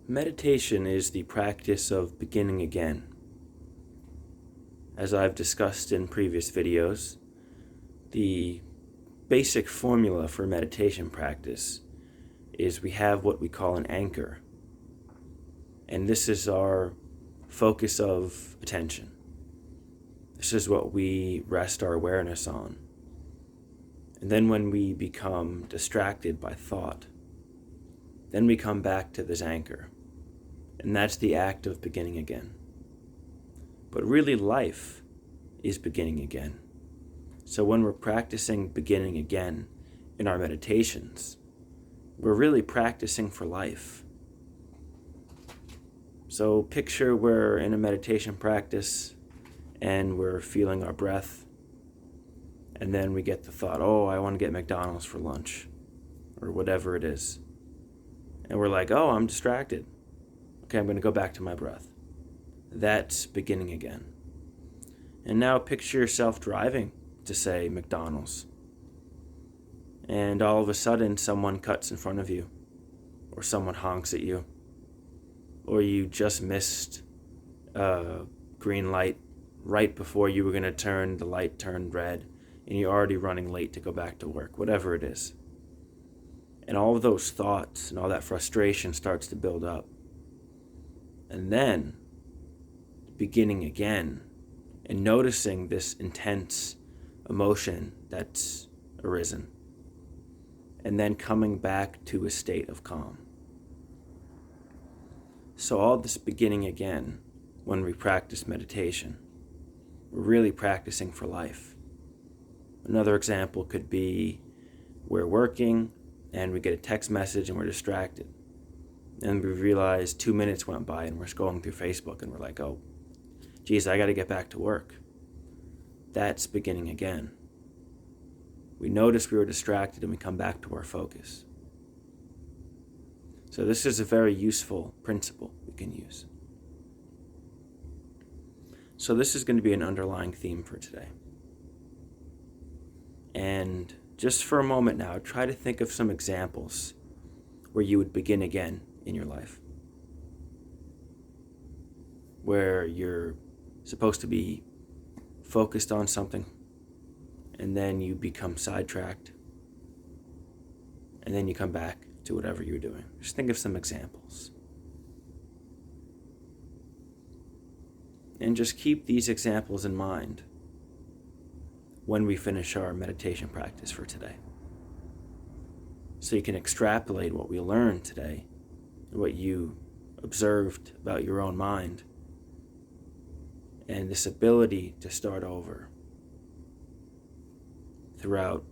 Meditation is the practice of beginning again. As I've discussed in previous videos, the basic formula for meditation practice is we have what we call an anchor. And this is our focus of attention. This is what we rest our awareness on. And then when we become distracted by thought, then we come back to this anchor. And that's the act of beginning again. But really, life is beginning again. So when we're practicing beginning again in our meditations, we're really practicing for life. So picture we're in a meditation practice and we're feeling our breath, and then we get the thought, oh, I want to get McDonald's for lunch, or whatever it is. And we're like, oh, I'm distracted. Okay, I'm going to go back to my breath. That's beginning again. And now picture yourself driving to, say, McDonald's. And all of a sudden, someone cuts in front of you, or someone honks at you, or you just missed a green light right before you were going to turn, the light turned red, and you're already running late to go back to work, whatever it is. And all of those thoughts and all that frustration starts to build up. And then, beginning again and noticing this intense emotion that's arisen, and then coming back to a state of calm. So all this beginning again, when we practice meditation, we're really practicing for life. Another example could be we're working and we get a text message and we're distracted. And we realize 2 minutes went by and we're scrolling through Facebook and we're like, oh, geez, I got to get back to work. That's beginning again. We notice we were distracted and we come back to our focus. So this is a very useful principle we can use. So this is going to be an underlying theme for today. And just for a moment now, try to think of some examples where you would begin again in your life, where you're supposed to be focused on something and then you become sidetracked and then you come back to whatever you're doing. Just think of some examples. And just keep these examples in mind when we finish our meditation practice for today. So you can extrapolate what we learned today, what you observed about your own mind, and this ability to start over throughout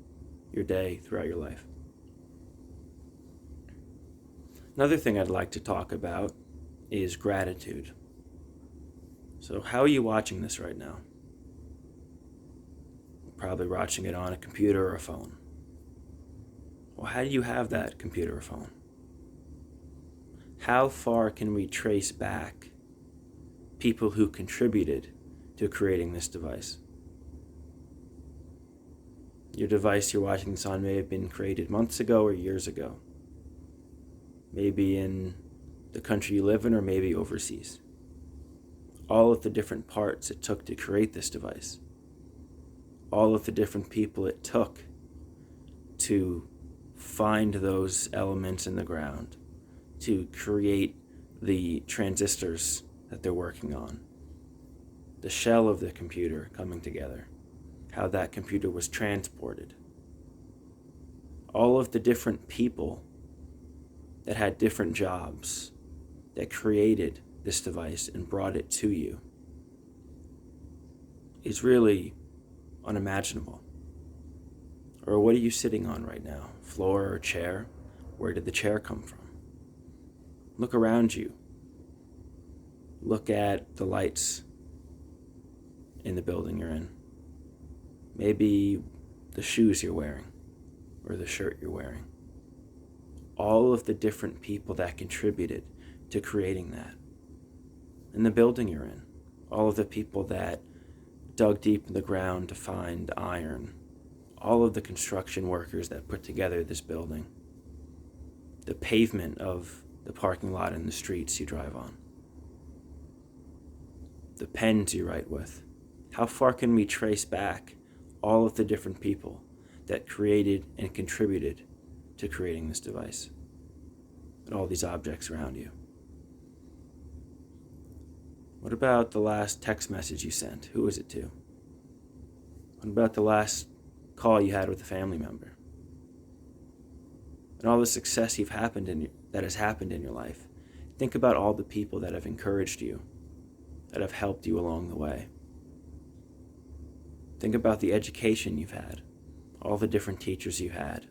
your day, throughout your life. Another thing I'd like to talk about is gratitude. So how are you watching this right now? Probably watching it on a computer or a phone. Well, how do you have that computer or phone? How far can we trace back people who contributed to creating this device? Your device you're watching this on may have been created months ago or years ago. Maybe in the country you live in or maybe overseas. All of the different parts it took to create this device. All of the different people it took to find those elements in the ground, to create the transistors that they're working on, the shell of the computer coming together, how that computer was transported. All of the different people that had different jobs that created this device and brought it to you is really unimaginable. Or what are you sitting on right now? Floor or chair? Where did the chair come from? Look around you. Look at the lights in the building you're in. Maybe the shoes you're wearing or the shirt you're wearing. All of the different people that contributed to creating that. In the building you're in. All of the people that dug deep in the ground to find iron. All of the construction workers that put together this building. The pavement of the parking lot and the streets you drive on, the pens you write with. How far can we trace back all of the different people that created and contributed to creating this device and all these objects around you? What about the last text message you sent? Who was it to? What about the last call you had with a family member? And all the success that has happened in your life. Think about all the people that have encouraged you, that have helped you along the way. Think about the education you've had, all the different teachers you had.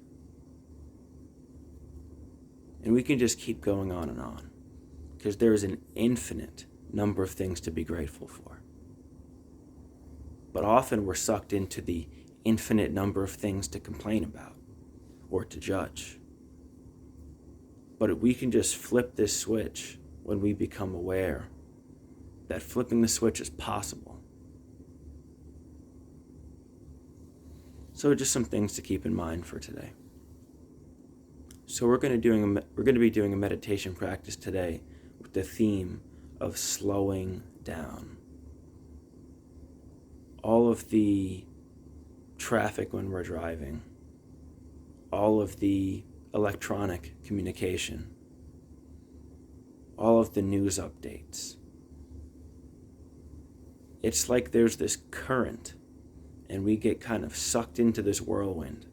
And we can just keep going on, because there is an infinite number of things to be grateful for. But often we're sucked into the infinite number of things to complain about or to judge. But we can just flip this switch when we become aware that flipping the switch is possible. So just some things to keep in mind for today. So we're going to be doing a meditation practice today with the theme of slowing down. All of the traffic when we're driving, all of the electronic communication, all of the news updates. It's like there's this current, and we get kind of sucked into this whirlwind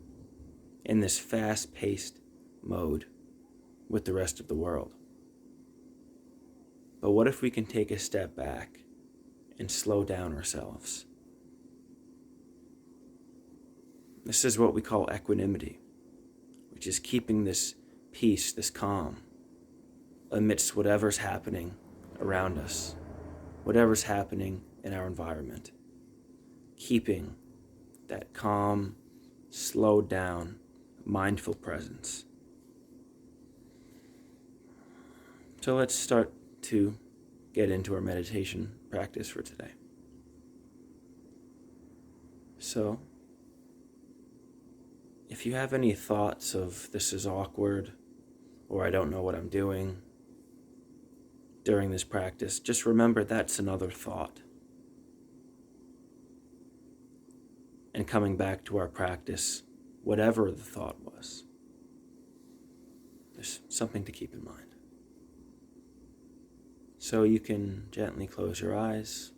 in this fast-paced mode with the rest of the world. But what if we can take a step back and slow down ourselves? This is what we call equanimity, which is keeping this peace, this calm, amidst whatever's happening around us, whatever's happening in our environment. Keeping that calm, slowed down, mindful presence. So let's start to get into our meditation practice for today. So, if you have any thoughts of this is awkward, or I don't know what I'm doing during this practice, just remember that's another thought. And coming back to our practice, whatever the thought was, there's something to keep in mind. So you can gently close your eyes.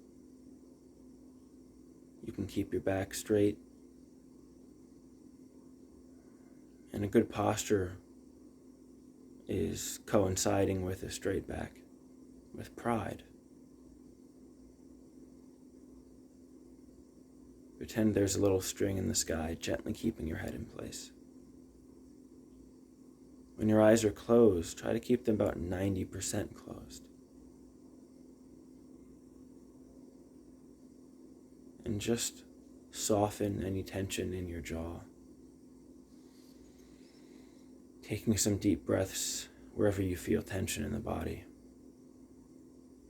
You can keep your back straight. And a good posture is coinciding with a straight back, with pride. Pretend there's a little string in the sky, gently keeping your head in place. When your eyes are closed, try to keep them about 90% closed. And just soften any tension in your jaw. Taking some deep breaths wherever you feel tension in the body.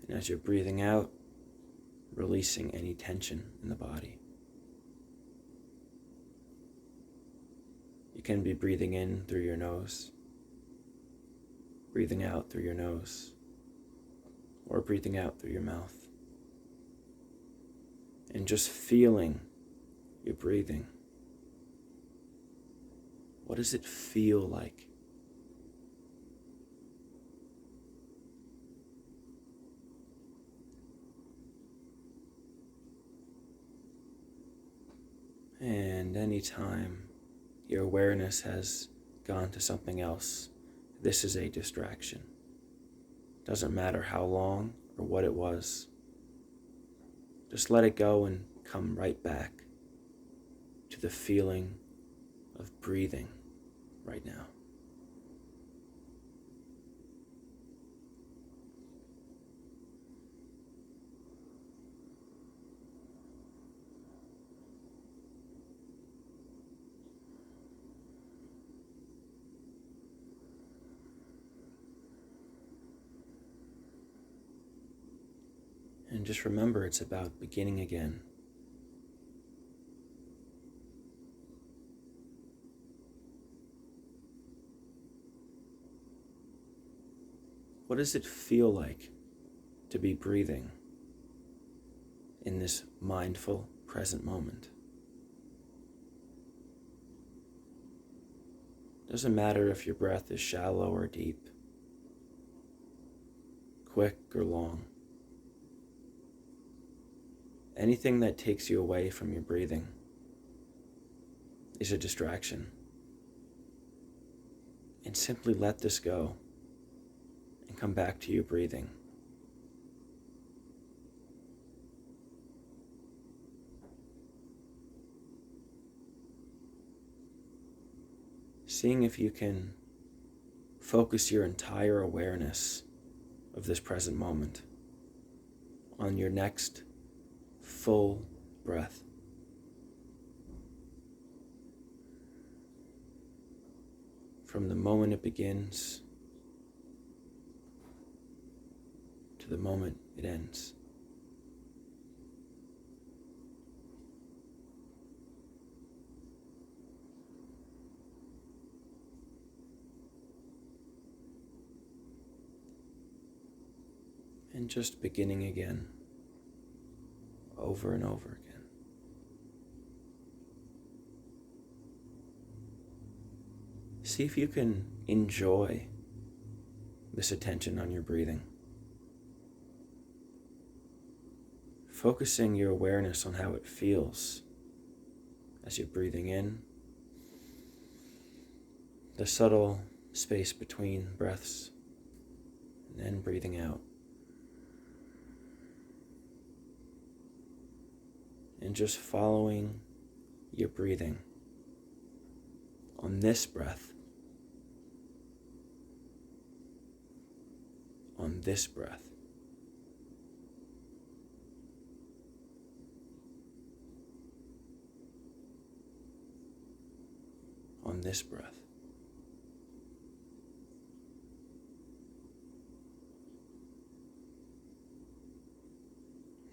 And as you're breathing out, releasing any tension in the body. You can be breathing in through your nose, breathing out through your nose, or breathing out through your mouth. And just feeling your breathing. What does it feel like? And anytime your awareness has gone to something else, this is a distraction. Doesn't matter how long or what it was. Just let it go and come right back to the feeling of breathing right now. And just remember, it's about beginning again. What does it feel like to be breathing in this mindful, present moment? Doesn't matter if your breath is shallow or deep, quick or long. Anything that takes you away from your breathing is a distraction. And simply let this go and come back to your breathing. Seeing if you can focus your entire awareness of this present moment on your next full breath. From the moment it begins to the moment it ends. And just beginning again, over and over again. See if you can enjoy this attention on your breathing. Focusing your awareness on how it feels as you're breathing in, the subtle space between breaths, and then breathing out. And just following your breathing on this breath, on this breath, on this breath.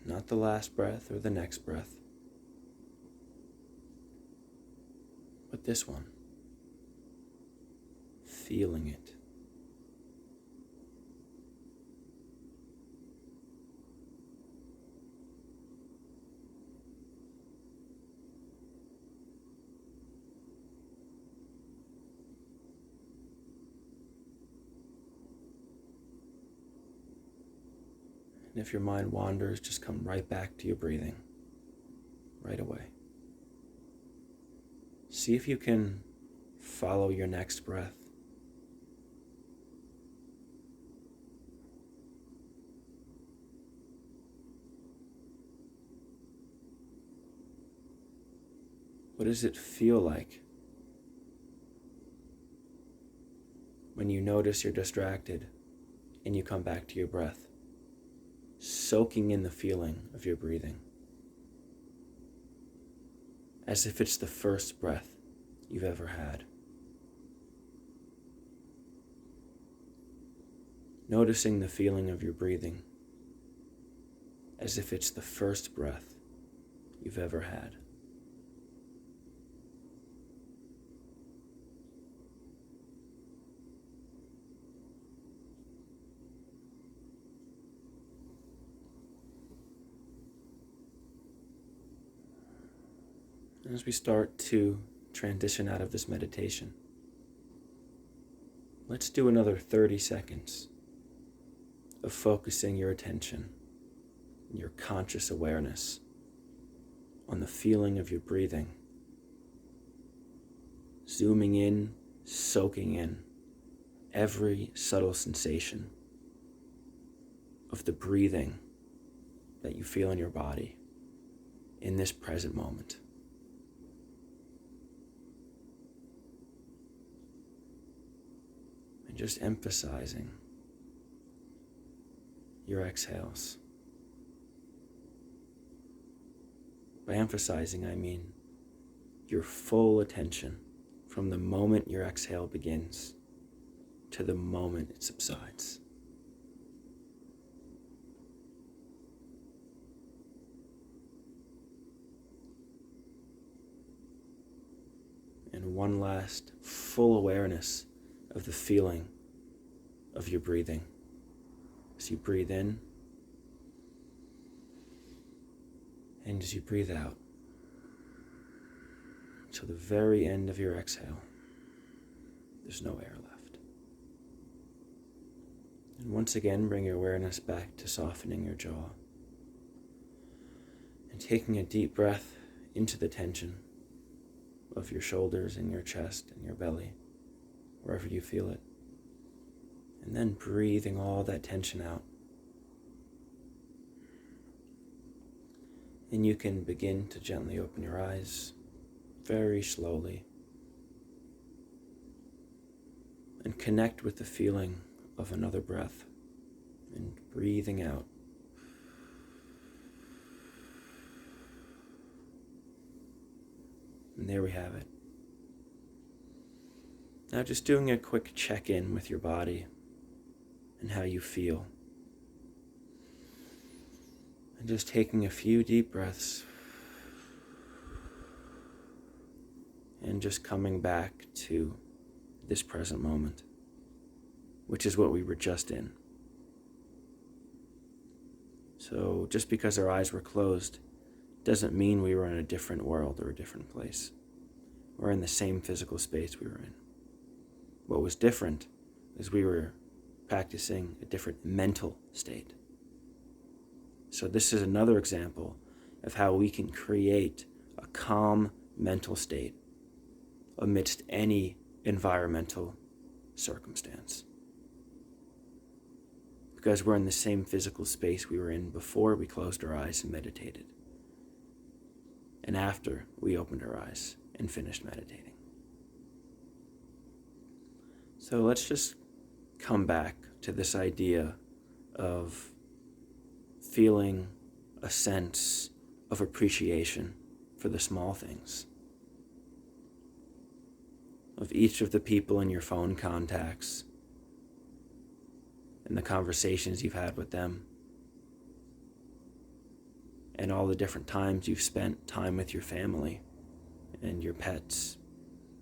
Not the last breath or the next breath, but this one. Feeling it. And if your mind wanders, just come right back to your breathing, right away. See if you can follow your next breath. What does it feel like when you notice you're distracted and you come back to your breath? Soaking in the feeling of your breathing, as if it's the first breath you've ever had. Noticing the feeling of your breathing, as if it's the first breath you've ever had. As we start to transition out of this meditation, let's do another 30 seconds of focusing your attention, your conscious awareness on the feeling of your breathing, zooming in, soaking in every subtle sensation of the breathing that you feel in your body in this present moment. Just emphasizing your exhales. By emphasizing, I mean your full attention from the moment your exhale begins to the moment it subsides. And one last full awareness of the feeling of your breathing as you breathe in and as you breathe out, till the very end of your exhale. There's no air left. And once again, bring your awareness back to softening your jaw and taking a deep breath into the tension of your shoulders and your chest and your belly, wherever you feel it. And then breathing all that tension out. And you can begin to gently open your eyes very slowly and connect with the feeling of another breath and breathing out. And there we have it. Now just doing a quick check-in with your body and how you feel. And just taking a few deep breaths and just coming back to this present moment, which is what we were just in. So just because our eyes were closed doesn't mean we were in a different world or a different place. We're in the same physical space we were in. What was different is we were practicing a different mental state. So this is another example of how we can create a calm mental state amidst any environmental circumstance. Because we're in the same physical space we were in before we closed our eyes and meditated, and after we opened our eyes and finished meditating. So let's just come back to this idea of feeling a sense of appreciation for the small things, of each of the people in your phone contacts and the conversations you've had with them, and all the different times you've spent time with your family and your pets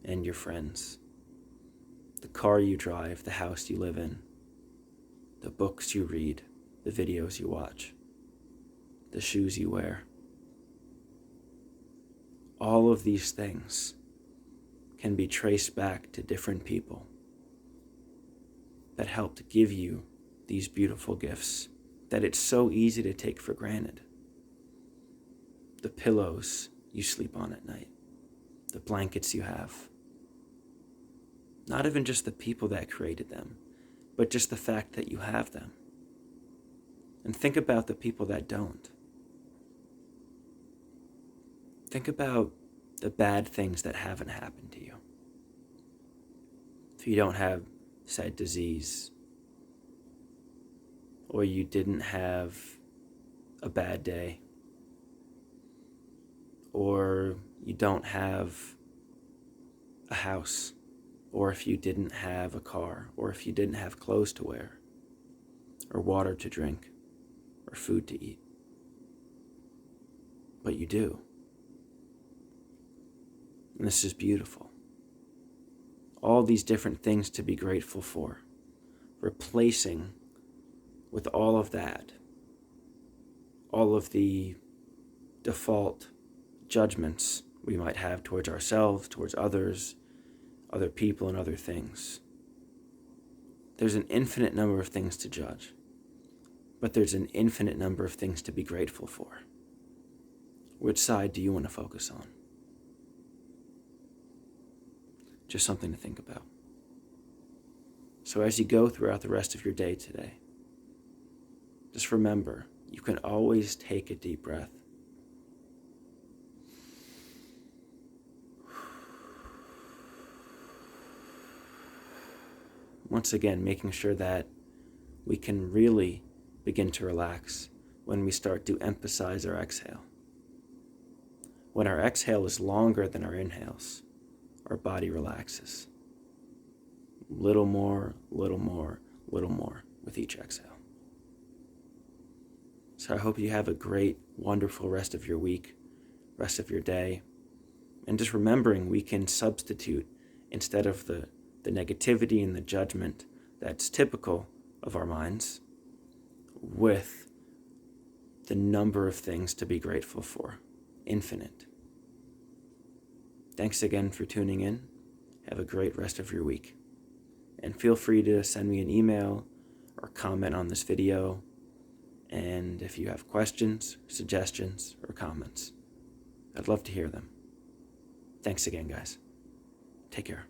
and your friends, the car you drive, the house you live in, the books you read, the videos you watch, the shoes you wear. All of these things can be traced back to different people that helped give you these beautiful gifts that it's so easy to take for granted. The pillows you sleep on at night, the blankets you have. Not even just the people that created them, but just the fact that you have them. And think about the people that don't. Think about the bad things that haven't happened to you. If you don't have said disease, or you didn't have a bad day, or you don't have a house, or if you didn't have a car, or if you didn't have clothes to wear, or water to drink, or food to eat. But you do. And this is beautiful. All these different things to be grateful for, replacing with all of that, all of the default judgments we might have towards ourselves, towards others, other people, and other things. There's an infinite number of things to judge, but there's an infinite number of things to be grateful for. Which side do you want to focus on? Just something to think about. So as you go throughout the rest of your day today, just remember, you can always take a deep breath. Once again, making sure that we can really begin to relax when we start to emphasize our exhale. When our exhale is longer than our inhales, our body relaxes. Little more, little more, little more with each exhale. So I hope you have a great, wonderful rest of your week, rest of your day. And just remembering we can substitute, instead of the negativity and the judgment that's typical of our minds, with the number of things to be grateful for. Infinite. Thanks again for tuning in. Have a great rest of your week. And feel free to send me an email or comment on this video. And if you have questions, suggestions, or comments, I'd love to hear them. Thanks again, guys. Take care.